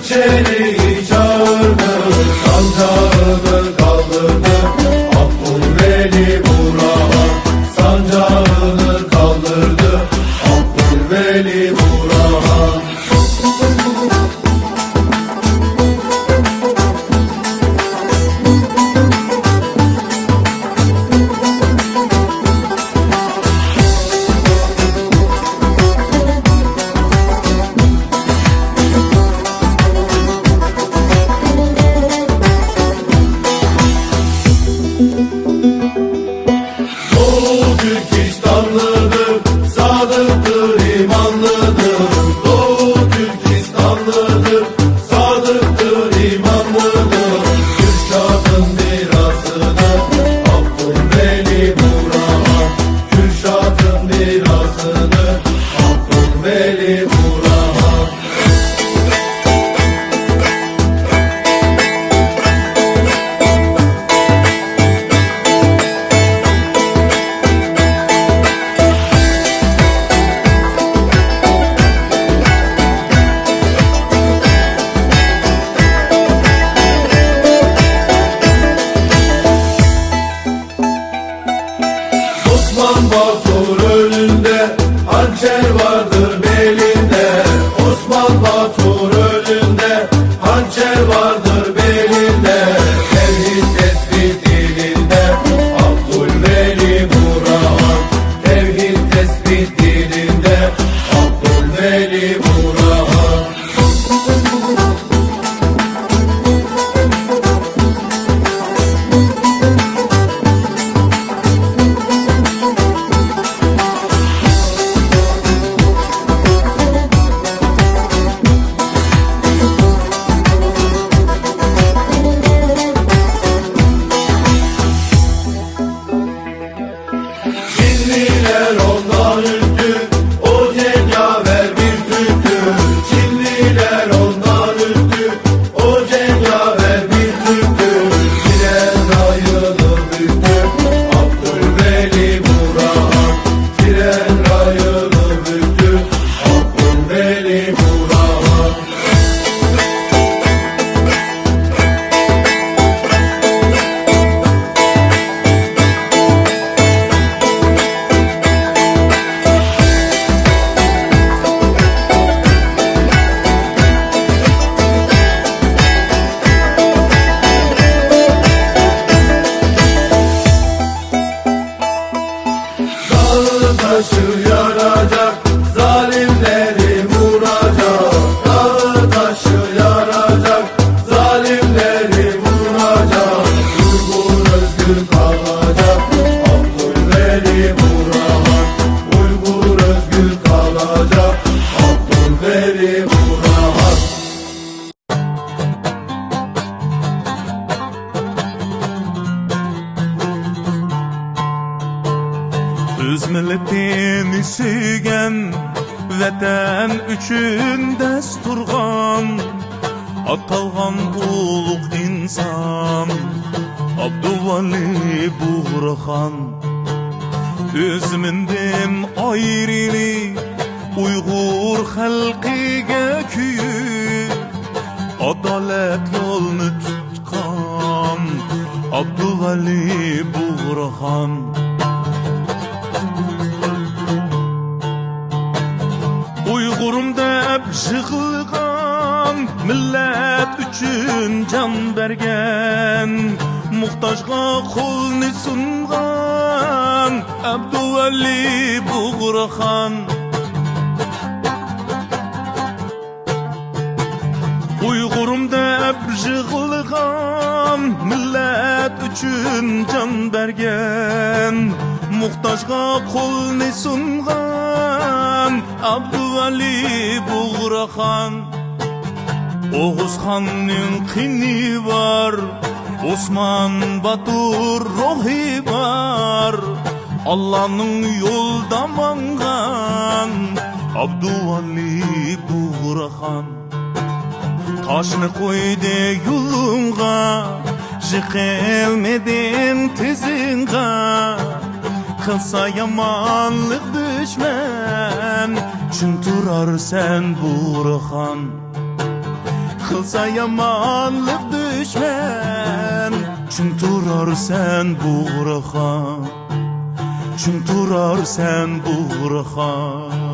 Yeniçeriyi çağırdı, sancağını kaldırdı. Abdülveli Burhan sancağını kaldırdı. Abdülveli Burhan. Doğu Türkistanlıdır, sadıktır, imanlıdır. Doğu Türkistanlıdır, sadıktır, imanlıdır. Kürşat'ın mirasıdır Abdülveli Burhan. Kürşat'ın mirasıdır Abdülveli Burhan. Osman Batur önünde, hançer vardır belinde. Osman Batur önünde, hançer vardır belinde. Tevhid tespit dilinde Abdülveli Burhan. Tevhid tespit dilinde Abdülveli Burhan. Çinliler ondan ürktü, o cengaver bir Türktü. Çinliler ondan ürktü, o cengaver bir Türktü. Tren rayını büktü Abdülveli Burhan. Tren rayını büktü Abdülveli Burhan. Dağı taşı yaracak, zalimleri vuracak. Dağı taşı yaracak, zalimleri vuracak. Uygur özgür kalacak Abdülveli Burhan. Uygur özgür kalacak Abdülveli Burhan. Öz milletini suygan, vatan üçün dast turgan, atalgan ulug' inson Abdülveli Burhan. Öz mindim ayrili Uygur xalqiga kuyib, adalet yo'lni tutgan Abdülveli Burhan. Uygurum deb yig'ilgan, millat uchun jon bergan, muhtojga qo'lni sungan Abdülveli Burhan. Uygurum deb yig'ilgan, millat uchun jon bergan, muhtojga qo'lni sungan Abdülveli Burhan. Oğuz Xonning qini var, Osman Batur ruhi var. Allah'ның yolda mangan Abdülveli Burhan. Taşını koydu yolunga, jiqilmedin tizinga. Kılsa yamanlık düşman, çün turar sen Burhan. Kılsa yamanlık düşmen Çün turar sen buğrağa Çün turar sen buğrağa